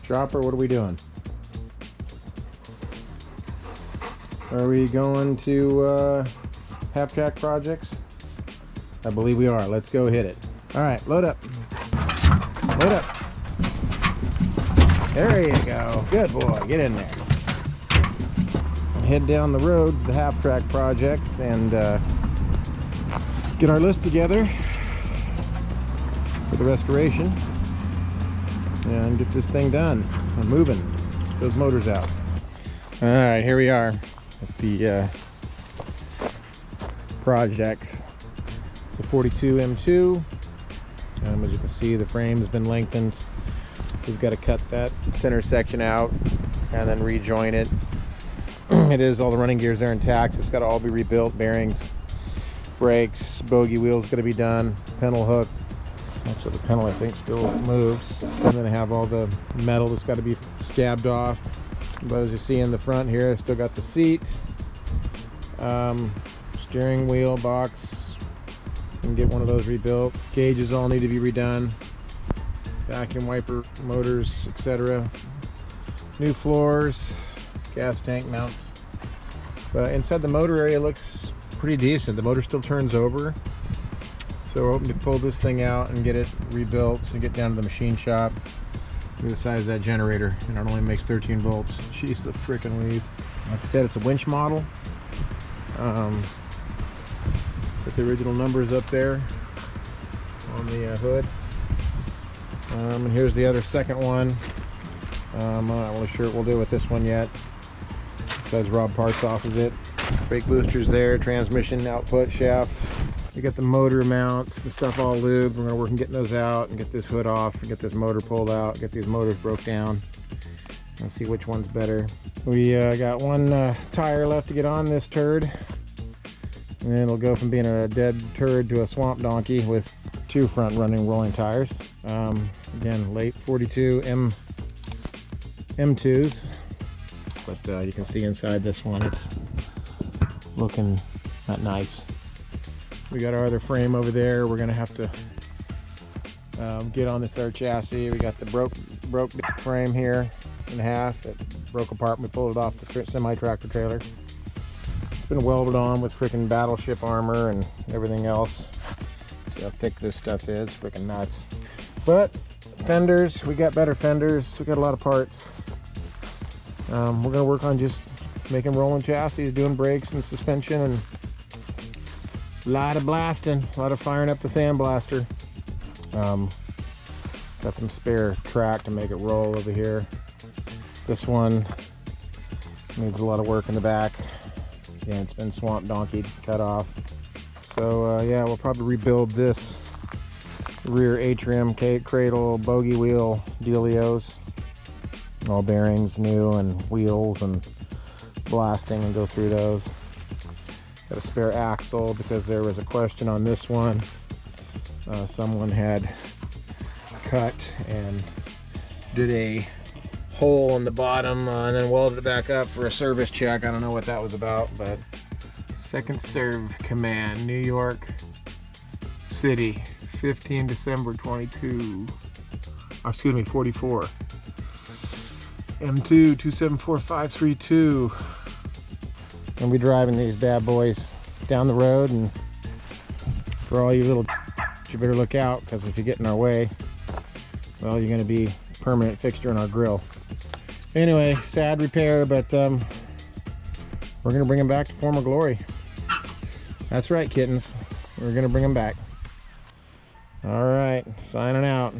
Chopper, what are we doing? Are we going to half-track projects? I believe we are. Let's go hit it. All right, load up. Load up. There you go. Good boy. Get in there. Head down the road to the half-track projects and get our list together for the restoration and get this thing done. We're moving those motors out. All right, here we are at the projects. It's a 42M2. As you can see, the frame has been lengthened. We've got to cut that center section out and then rejoin it. It is, all the running gears are intact. It's got to all be rebuilt. Bearings, brakes, bogey wheels got to be done. Pintle hook. Actually, the pintle I think still moves. And then I have all the metal that's got to be scabbed off. But as you see in the front here, I've still got the seat, steering wheel box, and get one of those rebuilt. Gauges all need to be redone. Vacuum wiper, motors, etc. New floors, gas tank mounts. But inside the motor area looks pretty decent. The motor still turns over. So we're hoping to pull this thing out and get it rebuilt and get down to the machine shop. Look at the size of that generator, and it only makes 13 volts. Jeez, the frickin' Louise. Like I said, it's a winch model. Put the original numbers up there on the hood. And here's the other second one. I'm not really sure what we'll do with this one yet. Besides rob parts off of it. Brake boosters there, transmission output shaft. We got the motor mounts and stuff all lubed. We're gonna work on getting those out and get this hood off and get this motor pulled out, get these motors broke down. Let's see which one's better. We got one tire left to get on this turd. And then it'll go from being a dead turd to a swamp donkey with two front running rolling tires. Again, late 42M2's. But you can see inside this one, it's looking not nice. We got our other frame over there. We're gonna have to get on this third chassis. We got the broke frame here in half. It broke apart and we pulled it off the semi-tractor trailer. It's been welded on with freaking battleship armor and everything else. See how thick this stuff is, freaking nuts. But fenders, we got better fenders. We got a lot of parts. We're gonna work on just making rolling chassis, doing brakes and suspension, and a lot of blasting, a lot of firing up the sandblaster. Got some spare track to make it roll over here. This one needs a lot of work in the back. Again, it's been swamp donkeyed, cut off. So yeah, we'll probably rebuild this rear atrium, cradle, bogey wheel dealios. All bearings new and wheels and blasting and go through those. Got a spare axle because there was a question on this one. Someone had cut and did a hole in the bottom and then welded it back up for a service check. I don't know what that was about, but second serve command, New York City, 15 December 22, oh, excuse me, 44. M2 274532. Gonna be driving these bad boys down the road, and for all you little you better look out, because if you get in our way, well, you're gonna be a permanent fixture in our grill. Anyway, sad repair, but we're gonna bring them back to former glory. That's right, kittens, we're gonna bring them back. All right, signing out.